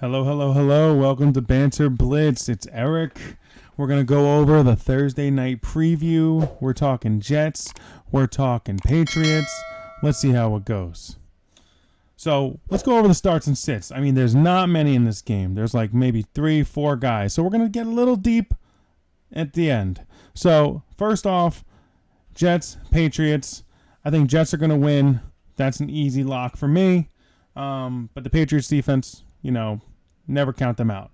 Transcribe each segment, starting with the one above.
Hello, hello, hello. Welcome to Banter Blitz. It's Eric. We're going to go over the Thursday night preview. We're talking Jets. We're talking Patriots. Let's see how it goes. So let's go over the starts and sits. I mean, there's not many in this game. There's like maybe 3-4 guys. So we're going to get a little deep at the end. So first off, Jets, Patriots. I think Jets are going to win. That's an easy lock for me. But the Patriots defense, never count them out.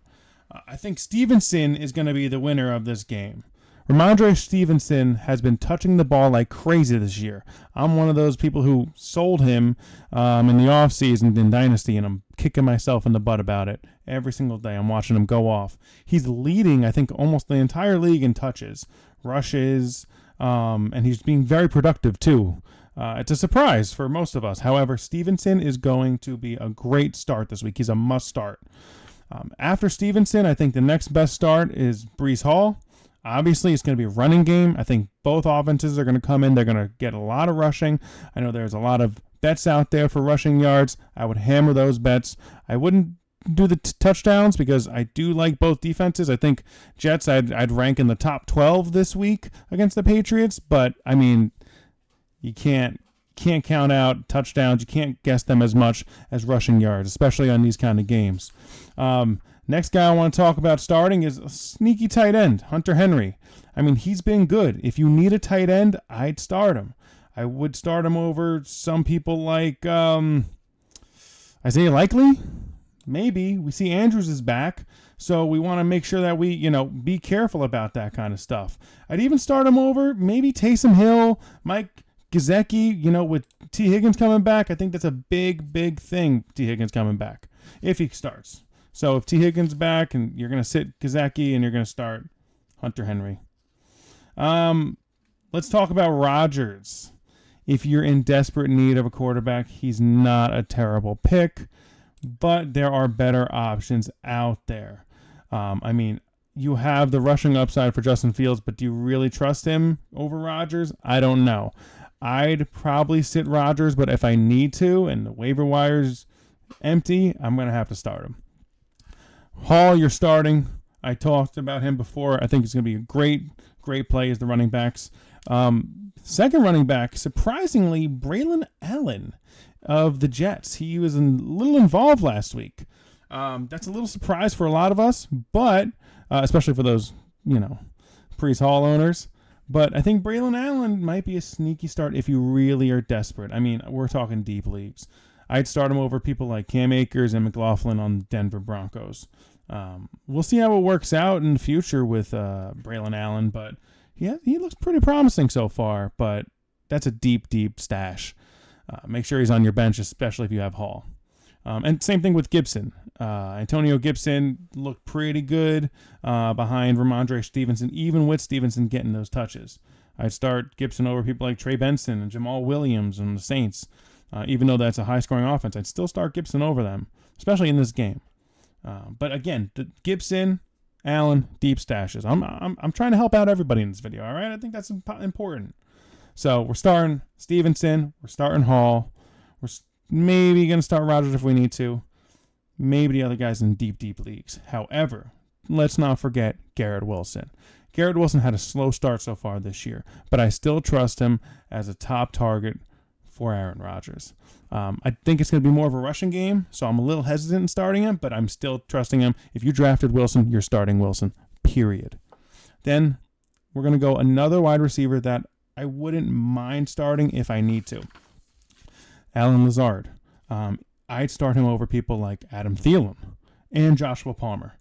I think Stevenson is going to be the winner of this game. Ramondre Stevenson has been touching the ball like crazy this year. I'm one of those people who sold him in the offseason in Dynasty, and I'm kicking myself in the butt about it. Every single day I'm watching him go off. He's leading, I think, almost the entire league in touches, rushes, and he's being very productive too. It's a surprise for most of us. However, Stevenson is going to be a great start this week. He's a must start. After Stevenson, I think the next best start is Breece Hall. Obviously, it's going to be a running game. I think both offenses are going to come in. They're going to get a lot of rushing. I know there's a lot of bets out there for rushing yards. I would hammer those bets. I wouldn't do the touchdowns because I do like both defenses. I think Jets I'd rank in the top 12 this week against the Patriots. But, I mean, you can't count out touchdowns. You can't guess them as much as rushing yards, especially on these kind of games. Next guy I want to talk about starting is a sneaky tight end, Hunter Henry. I mean, he's been good. If you need a tight end, I'd start him. I would start him over some people like Isaiah Likely. Maybe. We see Andrews is back, so we want to make sure that we, be careful about that kind of stuff. I'd even start him over maybe Taysom Hill, Mike Gesicki, with T. Higgins coming back. I think that's a big, big thing, T. Higgins coming back, if he starts. So if T. Higgins back and you're going to sit Gesicki and you're going to start Hunter Henry. Let's talk about Rodgers. If you're in desperate need of a quarterback, he's not a terrible pick, but there are better options out there. You have the rushing upside for Justin Fields, but do you really trust him over Rodgers? I don't know. I'd probably sit Rodgers, but if I need to and the waiver wire's empty, I'm going to have to start him. Hall, you're starting. I talked about him before. I think it's going to be a great play as the running backs. Second running back, surprisingly, Braylon Allen of the Jets. He was a little involved last week. That's a little surprise for a lot of us, but especially for those, Breece Hall owners. But I think Braylon Allen might be a sneaky start if you really are desperate. I mean, we're talking deep leagues. I'd start him over people like Cam Akers and McLaughlin on the Denver Broncos. We'll see how it works out in the future with Braylon Allen, but he looks pretty promising so far, but that's a deep, deep stash. Make sure he's on your bench, especially if you have Hall. And same thing with Gibson. Antonio Gibson looked pretty good behind Ramondre Stevenson, even with Stevenson getting those touches. I'd start Gibson over people like Trey Benson and Jamal Williams and the Saints. Even though that's a high-scoring offense, I'd still start Gibson over them, especially in this game. But again, Gibson, Allen, deep stashes. I'm trying to help out everybody in this video, all right? I think that's important. So we're starting Stevenson. We're starting Hall. We're maybe going to start Rodgers if we need to. Maybe the other guys in deep, deep leagues. However, let's not forget Garrett Wilson. Garrett Wilson had a slow start so far this year, but I still trust him as a top target for Aaron Rodgers. I think it's going to be more of a rushing game, so I'm a little hesitant in starting him, but I'm still trusting him. If you drafted Wilson, you're starting Wilson, period. Then we're going to go another wide receiver that I wouldn't mind starting if I need to. Allen Lazard. I'd start him over people like Adam Thielen and Joshua Palmer.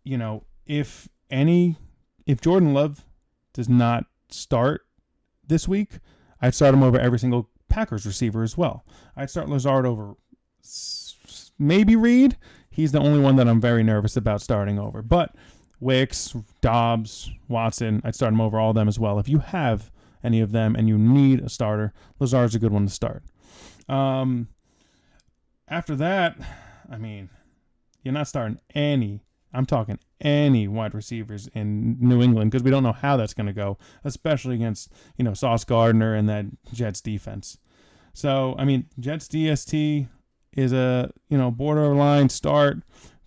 If Jordan Love does not start this week, I'd start him over every single Packers receiver as well. I'd start Lazard over maybe Reed. He's the only one that I'm very nervous about starting over. But Wicks, Dobbs, Watson, I'd start him over all of them as well. If you have any of them and you need a starter, Lazard's a good one to start. After that, you're not starting any wide receivers in New England because we don't know how that's going to go, especially against, Sauce Gardner and that Jets defense. So, Jets DST is a borderline start,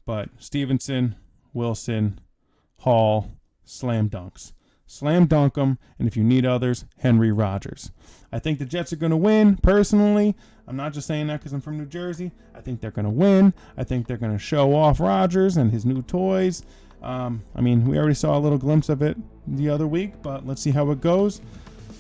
but Stevenson, Wilson, Hall, slam dunks. Slam dunk them, and if you need others, Henry Rogers. I think the Jets are going to win, personally. I'm not just saying that because I'm from New Jersey. I think they're going to win. I think they're going to show off Rogers and his new toys. We already saw a little glimpse of it the other week, but let's see how it goes.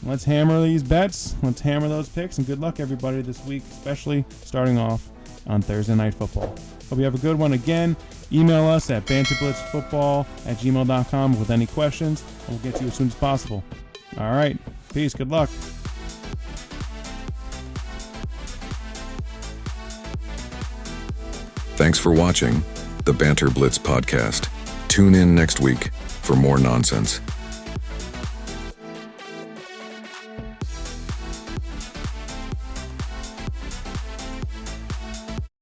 Let's hammer these bets. Let's hammer those picks, and good luck, everybody, this week, especially starting off on Thursday Night Football. Hope you have a good one. Again, email us at banterblitzfootball@gmail.com with any questions, and we'll get to you as soon as possible. All right. Peace. Good luck. Thanks for watching the Banter Blitz Podcast. Tune in next week for more nonsense.